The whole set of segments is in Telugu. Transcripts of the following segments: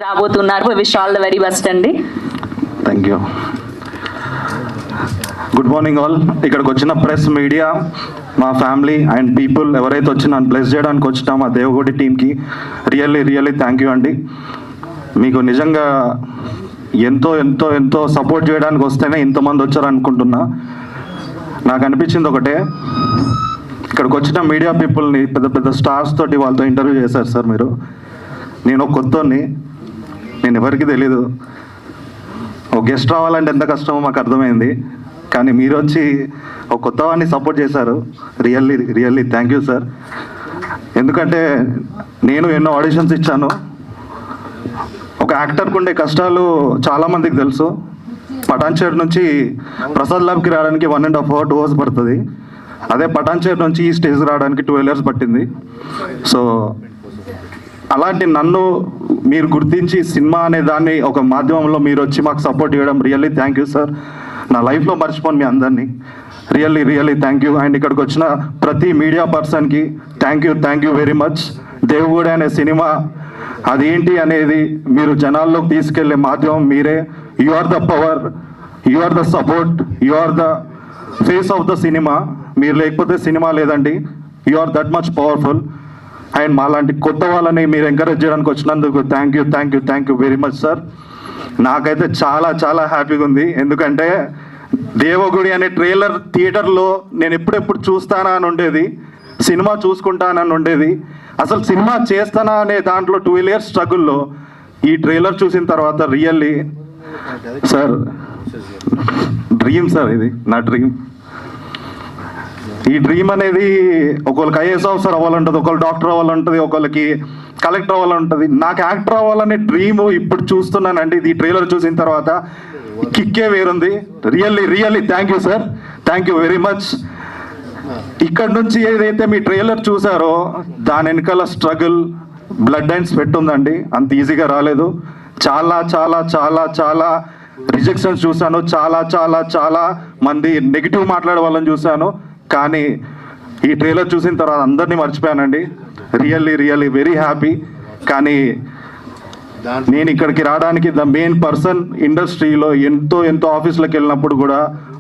రాబోతున్నారు. Wish all the very best అండి. Thank you. Good morning all. ఇక్కడికి వచ్చిన ప్రెస్, మీడియా, మా ఫ్యామిలీ అండ్ పీపుల్ ఎవరైతే వచ్చి నన్ను బ్లెస్ చేయడానికి వచ్చినా మా దేవగుడి టీంకి రియల్లీ థ్యాంక్ యూ అండి. మీకు నిజంగా ఎంతో ఎంతో ఎంతో సపోర్ట్ చేయడానికి వస్తేనే ఇంతమంది వచ్చారు అనుకుంటున్నా. నాకు అనిపించింది ఒకటే, ఇక్కడికి వచ్చిన మీడియా పీపుల్ని పెద్ద పెద్ద స్టార్స్ తోటి వాళ్ళతో ఇంటర్వ్యూ చేశారు సార్ మీరు. నేను కొత్తని, నేను ఎవరికి తెలీదు. ఒక గెస్ట్ రావాలంటే ఎంత కష్టమో మాకు అర్థమైంది. కానీ మీరు వచ్చి ఒక కొత్త వాడిని సపోర్ట్ చేశారు. Really thank you sir. ఎందుకంటే నేను ఎన్నో ఆడిషన్స్ ఇచ్చాను. ఒక యాక్టర్కి ఉండే కష్టాలు చాలామందికి తెలుసు. పటాన్చేరు నుంచి ప్రసాద్ ల్యాబ్కి రావడానికి 1.5 hours 2 hours పడుతుంది. అదే పటాన్చేరు నుంచి ఈ స్టేజ్ రావడానికి 12 years పట్టింది. సో అలాంటి నన్ను మీరు గుర్తించి సినిమా అనే దాన్ని ఒక మాధ్యమంలో మీరు వచ్చి మాకు సపోర్ట్ చేయడం రియల్లీ థ్యాంక్ యూ సార్. నా లైఫ్లో మర్చిపోను మీ అందరినీ. Really thank you. అండ్ ఇక్కడికి వచ్చిన ప్రతి మీడియా పర్సన్కి థ్యాంక్ యూ వెరీ మచ్. దేవుడు అనే సినిమా అదేంటి అనేది మీరు జనాల్లోకి తీసుకెళ్లే మాధ్యమం మీరే. You are the power, you are the support, you are the face of the cinema. మీరు లేకపోతే సినిమా లేదండి. You are that much powerful. And మాలాంటి కొత్త వాళ్ళని మీరు ఎంకరేజ్ చేయడానికి వచ్చినందుకు thank you very much sir. నాకైతే చాలా హ్యాపీగా ఉంది. ఎందుకంటే దేవగుడి అనే ట్రైలర్ థియేటర్లో నేను ఎప్పుడెప్పుడు చూస్తానా అని ఉండేది, సినిమా చూసుకుంటానని ఉండేది. అసలు సినిమా చేస్తానా అనే దాంట్లో 12 years స్ట్రగుల్లో ఈ ట్రైలర్ చూసిన తర్వాత రియల్లీ సార్ డ్రీమ్ సార్. ఇది నా డ్రీమ్. ఈ డ్రీమ్ అనేది ఒకళ్ళకి ఐఏఎస్ ఆఫీసర్ అవ్వాలంటుంది, ఒకళ్ళు డాక్టర్ అవ్వాలంటుంది, ఒకళ్ళకి కలెక్టర్ అవ్వాలంటుంది. నాకు యాక్టర్ అవ్వాలనే డ్రీమ్ ఇప్పుడు చూస్తున్నానండి. ఈ ట్రైలర్ చూసిన తర్వాత కిక్కే వేరుంది. Really thank you sir. Thank you very much. ఇక్కడ నుంచి ఏదైతే మీ ట్రైలర్ చూసారో దాని వెనకాల స్ట్రగుల్, బ్లడ్ అండ్ స్వెట్ ఉందండి. అంత ఈజీగా రాలేదు. చాలా రిజెక్షన్స్ చూశాను. చాలా మంది నెగిటివ్ మాట్లాడే వాళ్ళని చూశాను. కానీ ఈ ట్రైలర్ చూసిన తర్వాత అందరినీ మర్చిపోయానండి. Really very happy. కానీ నేను ఇక్కడికి రావడానికి ద మెయిన్ పర్సన్ ఇండస్ట్రీలో ఎంతో ఆఫీస్లోకి వెళ్ళినప్పుడు కూడా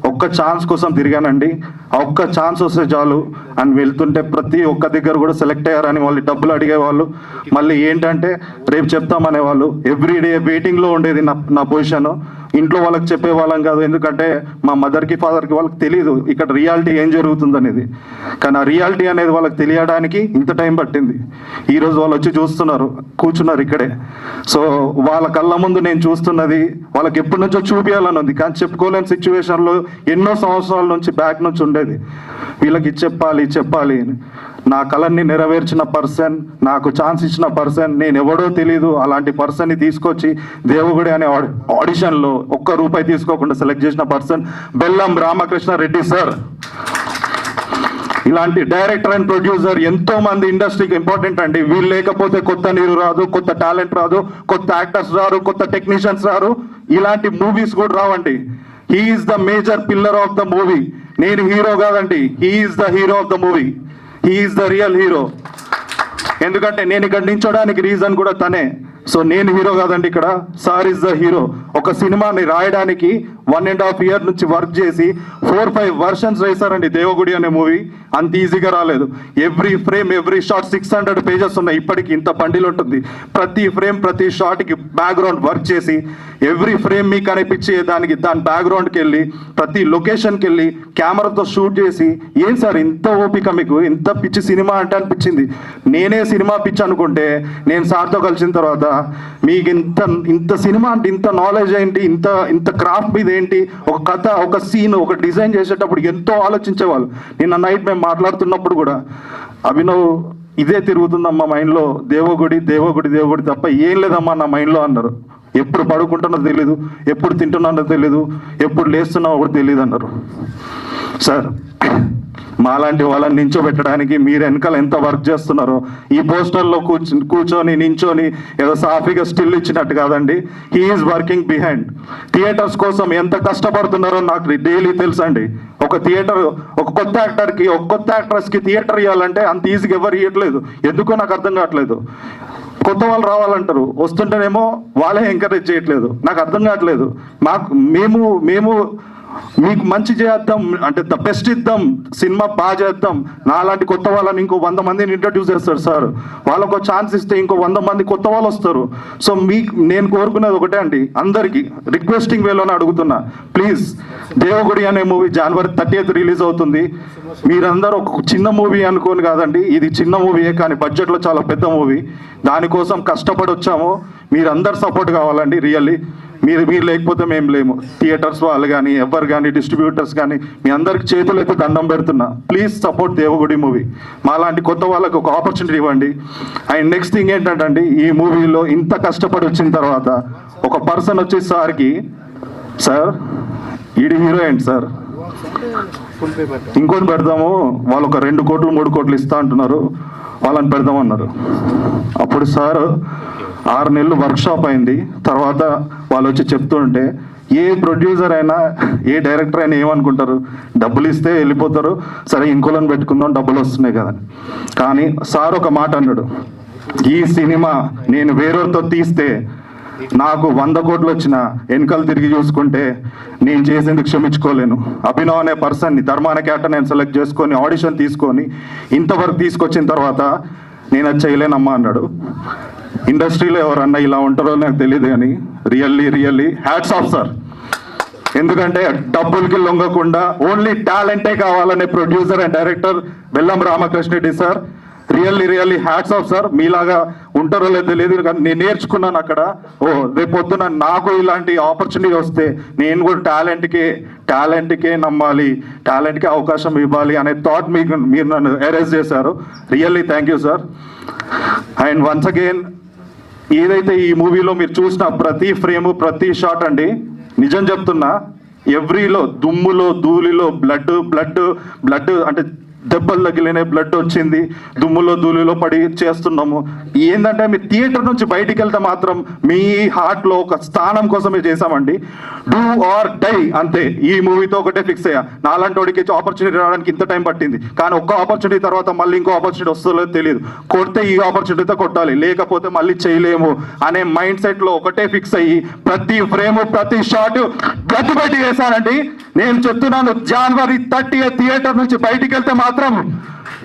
ఒక్క ఛాన్స్ కోసం తిరిగానండి. ఆ ఒక్క ఛాన్స్ వస్తే చాలు అని వెళ్తుంటే ప్రతి ఒక్క దగ్గర కూడా సెలెక్ట్ అయ్యారని వాళ్ళు డబ్బులు అడిగేవాళ్ళు. మళ్ళీ ఏంటంటే రేపు చెప్తామనేవాళ్ళు. ఎవ్రీడే వెయిటింగ్లో ఉండేది నా పొజిషన్. ఇంట్లో వాళ్ళకి చెప్పేవాళ్ళం కాదు. ఎందుకంటే మా మదర్కి ఫాదర్కి వాళ్ళకి తెలియదు ఇక్కడ రియాలిటీ ఏం జరుగుతుంది అనేది. కానీ ఆ రియాలిటీ అనేది వాళ్ళకి తెలియడానికి ఇంత టైం పట్టింది. ఈరోజు వాళ్ళు వచ్చి చూస్తున్నారు, కూర్చున్నారు ఇక్కడే. సో వాళ్ళ కళ్ళ ముందు నేను చూస్తున్నది వాళ్ళకి ఎప్పటి నుంచో చూపించాలని ఉంది. కానీ చెప్పుకోలేని సిచ్యువేషన్లో ఎన్నో సంవత్సరాల నుంచి బ్యాక్ నుంచి ఉండేది. వీళ్ళకి చెప్పాలి అని. నా కళని నెరవేర్చిన పర్సన్, నాకు ఛాన్స్ ఇచ్చిన పర్సన్, నేను ఎవడో తెలీదు అలాంటి పర్సన్ని తీసుకొచ్చి దేవగుడి అనే ఆడిషన్లో ₹1 తీసుకోకుండా సెలెక్ట్ చేసిన పర్సన్ బెల్లం రామకృష్ణ రెడ్డి సార్. ఇలాంటి డైరెక్టర్ అండ్ ప్రొడ్యూసర్ ఎంతో మంది ఇండస్ట్రీకి ఇంపార్టెంట్ అండి. వీళ్ళు లేకపోతే కొత్త నీరు రాదు, కొత్త టాలెంట్ రాదు, కొత్త యాక్టర్స్ రారు, కొత్త టెక్నీషియన్స్ రారు, ఇలాంటి మూవీస్ కూడా రావండి. He is the major pillar of the movie. నేను హీరో కాదండి, he is the hero of the movie. He is the real hero. ఎందుకంటే నేను ఇక్కడ నించోడానికి రీజన్ కూడా తనే. సో నేను హీరో కాదండి, ఇక్కడ సార్ ఇస్ ద హీరో. ఒక సినిమాని రాయడానికి 1.5 year నుంచి వర్క్ చేసి 4-5 versions వేశారండి దేవగుడి అనే మూవీ. అంత ఈజీగా రాలేదు. Every frame every shot 600 pages ఉన్నాయి. ఇప్పటికి ఇంత బండిల్ ఉంటుంది. ప్రతి ఫ్రేమ్ ప్రతి షాట్కి బ్యాక్గ్రౌండ్ వర్క్ చేసి ఎవ్రీ ఫ్రేమ్ మీకు అనిపించే దాని బ్యాక్గ్రౌండ్కి వెళ్ళి ప్రతి లొకేషన్కి వెళ్ళి కెమెరాతో షూట్ చేసి, ఏం సార్ ఇంత ఓపిక మీకు, ఇంత పిచ్చి సినిమా అంటే అనిపించింది. నేనే సినిమా పిచ్చి అనుకుంటే నేను సార్తో కలిసిన తర్వాత మీకు ఇంత సినిమా అంటే ఇంత నాలెడ్జ్ ఏంటి, ఇంత క్రాఫ్ట్ మీద ఏంటి, ఒక కథ, ఒక సీన్, ఒక డిజైన్ చేసేటప్పుడు ఎంతో ఆలోచించేవాళ్ళు. నిన్న నైట్ మేము మాట్లాడుతున్నప్పుడు కూడా అభినవ్ ఇదే తిరుగుతుందమ్మా మైండ్లో, దేవగుడి తప్ప ఏం లేదమ్మా నా మైండ్లో అన్నారు. ఎప్పుడు పడుకుంటున్నో తెలీదు, ఎప్పుడు తింటున్నానో తెలీదు, ఎప్పుడు లేస్తున్నావో కూడా తెలియదు అన్నారు. సార్ మాలాంటి వాళ్ళని నించోబెట్టడానికి మీరు వెనకాల ఎంత వర్క్ చేస్తున్నారో. ఈ పోస్టర్లో కూర్చొని నించొని ఏదో సాఫీగా స్టిల్ ఇచ్చినట్టు కాదండి. He's working behind. థియేటర్స్ కోసం ఎంత కష్టపడుతున్నారో నాకు డైలీ తెలుసండి. ఒక థియేటర్, ఒక కొత్త యాక్టర్కి, ఒక కొత్త యాక్ట్రెస్కి థియేటర్ ఇవ్వాలంటే అంత ఈజీగా ఎవరు ఇవ్వట్లేదు. ఎందుకో నాకు అర్థం కావట్లేదు. కొత్త వాళ్ళు రావాలంటారు, వస్తుంటేనేమో వాళ్ళే ఎంకరేజ్ చేయట్లేదు. నాకు అర్థం కావట్లేదు. మేము మీకు మంచి చేద్దాం అంటే ద బెస్ట్ ఇద్దాం, సినిమా బాగా చేద్దాం, నాలాంటి కొత్త వాళ్ళని ఇంకో 100 మందిని ఇంట్రడ్యూస్ చేస్తారు సార్. వాళ్ళకు ఛాన్స్ ఇస్తే ఇంకో 100 మంది కొత్త వాళ్ళు వస్తారు. సో నేను కోరుకునేది ఒకటే అండి, అందరికీ రిక్వెస్టింగ్ వేలోనే అడుగుతున్నా, ప్లీజ్ దేవగుడి అనే మూవీ January 30th రిలీజ్ అవుతుంది. మీరందరూ ఒక చిన్న మూవీ అనుకోని కాదండి, ఇది చిన్న మూవీయే కానీ బడ్జెట్లో చాలా పెద్ద మూవీ. దానికోసం కష్టపడి వచ్చాము, మీరందరు సపోర్ట్ కావాలండి. రియల్లీ మీరు లేకపోతే మేము లేము. థియేటర్స్ వాళ్ళు కానీ ఎవరు కానీ డిస్ట్రిబ్యూటర్స్ కానీ మీ అందరికి చేతులు అయితే దండం పెడుతున్నా. Please support Devagudi movie. మాలాంటి కొత్త వాళ్ళకి ఒక ఆపర్చునిటీ ఇవ్వండి. అండ్ నెక్స్ట్ థింగ్ ఏంటంటే, ఈ మూవీలో ఇంత కష్టపడి వచ్చిన తర్వాత ఒక పర్సన్ వచ్చి సార్కి, సార్ ఈడి హీరో ఏంటి సార్, ఇంకోటి పెడదాము, వాళ్ళు ఒక 2 కోట్లు 3 కోట్లు ఇస్తా అంటున్నారు, వాళ్ళని పెడదామన్నారు. అప్పుడు సార్ 6 నెలలు వర్క్షాప్ అయింది. తర్వాత వాళ్ళు వచ్చి చెప్తుంటే, ఏ ప్రొడ్యూసర్ అయినా ఏ డైరెక్టర్ అయినా ఏమనుకుంటారు, డబ్బులు ఇస్తే వెళ్ళిపోతారు, సరే ఇంకోళ్ళని పెట్టుకుందాం డబ్బులు వస్తున్నాయి కదా. కానీ సార్ ఒక మాట అన్నాడు, ఈ సినిమా నేను వేరేతో తీస్తే నాకు 100 కోట్లు వచ్చిన వెనకాల తిరిగి చూసుకుంటే నేను చేసేందుకు క్షమించుకోలేను. అభినవ్ అనే పర్సన్ని ధర్మాన క్యాటర్ నేను సెలెక్ట్ చేసుకొని ఆడిషన్ తీసుకొని ఇంతవరకు తీసుకొచ్చిన తర్వాత నేను అది చేయలేనమ్మా అన్నాడు. ఇండస్ట్రీలో ఎవరన్నా ఇలా ఉంటారో నాకు తెలియదు కానీ రియల్లీ హ్యాట్స్ ఆఫ్ సార్. ఎందుకంటే డబ్బులకి లొంగకుండా ఓన్లీ టాలెంటే కావాలనే ప్రొడ్యూసర్ అండ్ డైరెక్టర్ బెల్లం Ramakrishna Reddy sir. Really hats off sir. మీలాగా ఉంటారో లేదో తెలియదు కానీ నేను నేర్చుకున్నాను అక్కడ. రేపు పొద్దున నాకు ఇలాంటి ఆపర్చునిటీ వస్తే నేను కూడా టాలెంట్కే నమ్మాలి, టాలెంట్కే అవకాశం ఇవ్వాలి అనే థాట్ మీరు నన్ను ఎరేజ్ చేశారు. Really thank you sir. And once again, ఏదైతే ఈ మూవీలో మీరు చూసిన ప్రతి ఫ్రేము ప్రతి షాట్ అండి, నిజం చెప్తున్నా, ఎవ్రీలో దుమ్ములో ధూళిలో బ్లడ్ అంటే దెబ్బలు తగిలిన బ్లడ్ వచ్చింది, దుమ్ములో ధూళిలో పడి చేస్తున్నాము. ఏంటంటే మీరు థియేటర్ నుంచి బయటికి వెళ్తే మాత్రం మీ హార్ట్లో ఒక స్థానం కోసమే చేసామండి. డూ ఆర్ డై అంతే. ఈ మూవీతో ఒకటే ఫిక్స్ అయ్యా, నాలాంటి వాడికి ఆపర్చునిటీ రావడానికి ఇంత టైం పట్టింది, కానీ ఒక్క ఆపర్చునిటీ తర్వాత మళ్ళీ ఇంకో ఆపర్చునిటీ వస్తుందో తెలియదు. కొడితే ఈ ఆపర్చునిటీతో కొట్టాలి, లేకపోతే మళ్ళీ చేయలేము అనే మైండ్ సెట్లో ఒకటే ఫిక్స్ అయ్యి ప్రతి ఫ్రేము ప్రతి షాట్ గట్టి పెట్టి వేశానండి. నేను చెప్తున్నాను, January 30th థియేటర్ నుంచి బయటికి వెళ్తే మాత్రం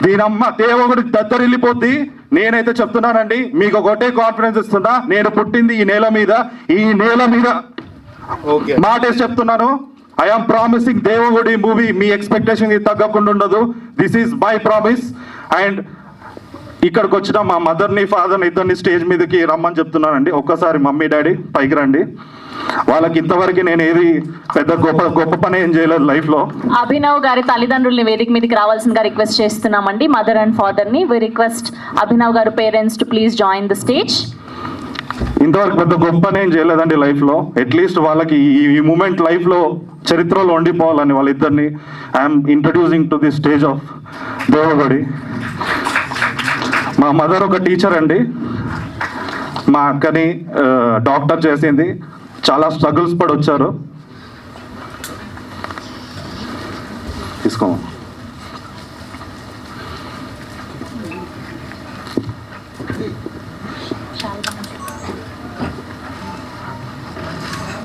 దీనమ్మ దేవగుడి దద్దరిల్లిపోద్ది. నేనైతే చెప్తున్నానండి, మీకు ఒకటే కాన్ఫిడెన్స్ ఇస్తున్నా, నేను పుట్టింది ఈ నేల మీద మాటేసి చెప్తున్నాను. I'm promising Devagudi movie me expectation తగ్గకుండా ఉండదు. This is my promise. And ఇక్కడికి వచ్చిన మా మదర్ని ఫాదర్ని ఇద్దరిని స్టేజ్ మీదకి రమ్మని చెప్తున్నానండి. ఒక్కసారి మమ్మీ డాడీ పైకి రండి. వాళ్ళకి ఇంతవరకు నేను ఏది పెద్ద గొప్ప పని ఏం చేయలేదు లైఫ్లో. అభినవ్ గారి తల్లిదండ్రుల్ని వేదిక మీదకి రావాల్సిందిగా రిక్వెస్ట్ చేస్తున్నామండి. మదర్ అండ్ ఫాదర్ ని వి రిక్వెస్ట్ అభినవ్ గారు parents to please join the stage. ఇంతవరకు పెద్ద గొప్ప పని ఏం చేయలేదండి లైఫ్లో. అట్లీస్ట్ వాళ్ళకి ఈ మూమెంట్ లైఫ్లో చరిత్రలో ఉండిపోవాలని వాళ్ళిద్దరిని I'm introducing to the stage of Devagudi. మా మదర్ ఒక టీచర్ అండి, మా అక్కని డాక్టర్ చేసింది, చాలా స్ట్రగుల్స్ పడి వచ్చారు. తీసుకో.